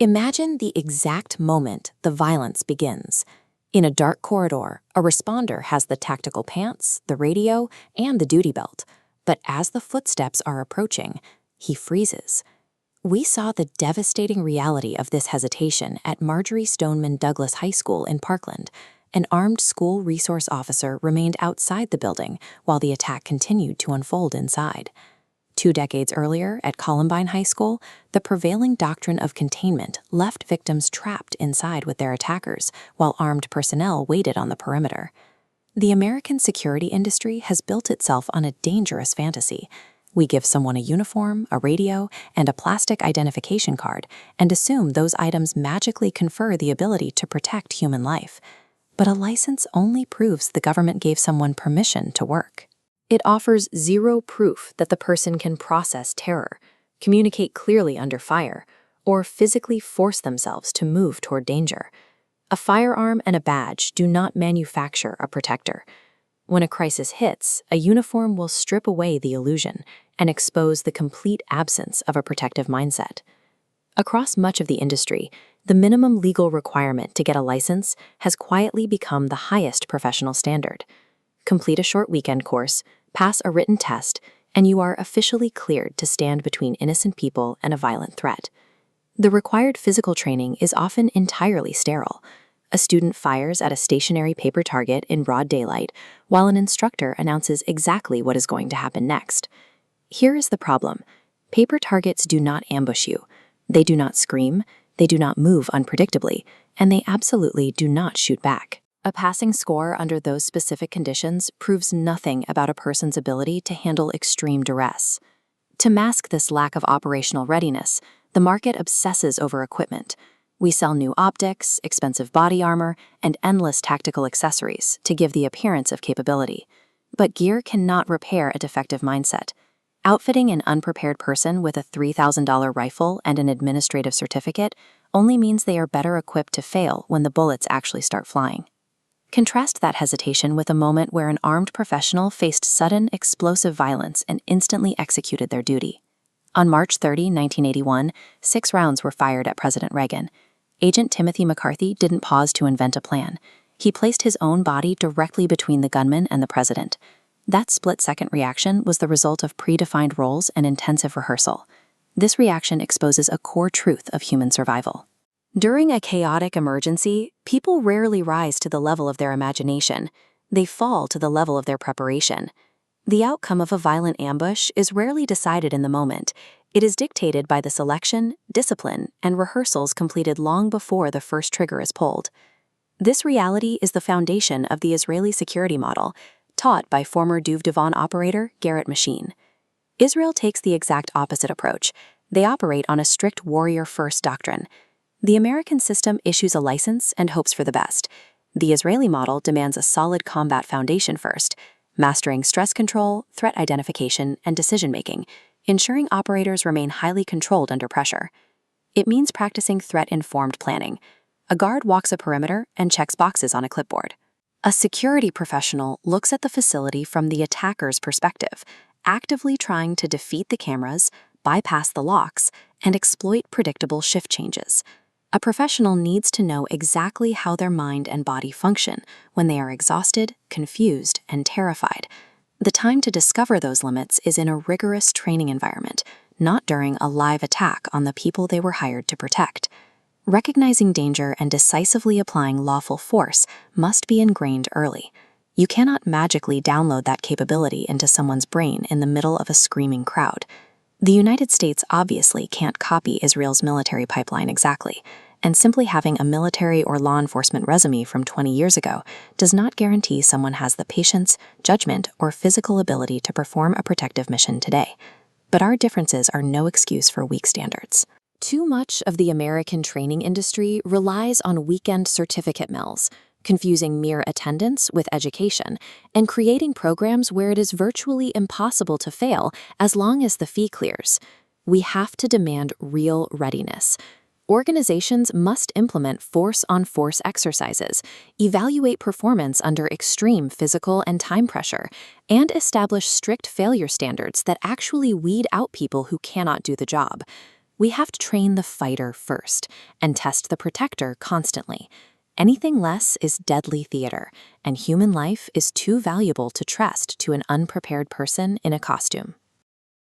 Imagine the exact moment the violence begins. In a dark corridor, a responder has the tactical pants, the radio, and the duty belt. But as the footsteps are approaching, he freezes. We saw the devastating reality of this hesitation at Marjorie Stoneman Douglas High School in Parkland. An armed school resource officer remained outside the building while the attack continued to unfold inside. 2 decades earlier, at Columbine High School, the prevailing doctrine of containment left victims trapped inside with their attackers while armed personnel waited on the perimeter. The American security industry has built itself on a dangerous fantasy. We give someone a uniform, a radio, and a plastic identification card and assume those items magically confer the ability to protect human life. But a license only proves the government gave someone permission to work. It offers zero proof that the person can process terror, communicate clearly under fire, or physically force themselves to move toward danger. A firearm and a badge do not manufacture a protector. When a crisis hits, a uniform will strip away the illusion and expose the complete absence of a protective mindset. Across much of the industry, the minimum legal requirement to get a license has quietly become the highest professional standard. Complete a short weekend course, pass a written test, and you are officially cleared to stand between innocent people and a violent threat. The required physical training is often entirely sterile. A student fires at a stationary paper target in broad daylight, while an instructor announces exactly what is going to happen next. Here is the problem. Paper targets do not ambush you. They do not scream, they do not move unpredictably, and they absolutely do not shoot back. A passing score under those specific conditions proves nothing about a person's ability to handle extreme duress. To mask this lack of operational readiness, the market obsesses over equipment. We sell new optics, expensive body armor, and endless tactical accessories to give the appearance of capability. But gear cannot repair a defective mindset. Outfitting an unprepared person with a $3,000 rifle and an administrative certificate only means they are better equipped to fail when the bullets actually start flying. Contrast that hesitation with a moment where an armed professional faced sudden, explosive violence and instantly executed their duty. On March 30, 1981, 6 rounds were fired at President Reagan. Agent Timothy McCarthy didn't pause to invent a plan. He placed his own body directly between the gunman and the president. That split-second reaction was the result of predefined roles and intensive rehearsal. This reaction exposes a core truth of human survival. During a chaotic emergency, people rarely rise to the level of their imagination. They fall to the level of their preparation. The outcome of a violent ambush is rarely decided in the moment. It is dictated by the selection, discipline, and rehearsals completed long before the first trigger is pulled. This reality is the foundation of the Israeli security model, taught by former Duvdevon operator Garrett Machine. Israel takes the exact opposite approach. They operate on a strict warrior-first doctrine. The American system issues a license and hopes for the best. The Israeli model demands a solid combat foundation first, mastering stress control, threat identification, and decision-making, ensuring operators remain highly controlled under pressure. It means practicing threat-informed planning. A guard walks a perimeter and checks boxes on a clipboard. A security professional looks at the facility from the attacker's perspective, actively trying to defeat the cameras, bypass the locks, and exploit predictable shift changes. A professional needs to know exactly how their mind and body function when they are exhausted, confused, and terrified. The time to discover those limits is in a rigorous training environment, not during a live attack on the people they were hired to protect. Recognizing danger and decisively applying lawful force must be ingrained early. You cannot magically download that capability into someone's brain in the middle of a screaming crowd. The United States obviously can't copy Israel's military pipeline exactly, and simply having a military or law enforcement resume from 20 years ago does not guarantee someone has the patience, judgment, or physical ability to perform a protective mission today. But our differences are no excuse for weak standards. Too much of the American training industry relies on weekend certificate mills, confusing mere attendance with education, and creating programs where it is virtually impossible to fail as long as the fee clears. We have to demand real readiness. Organizations must implement force-on-force exercises, evaluate performance under extreme physical and time pressure, and establish strict failure standards that actually weed out people who cannot do the job. We have to train the fighter first and test the protector constantly. Anything less is deadly theater, and human life is too valuable to trust to an unprepared person in a costume.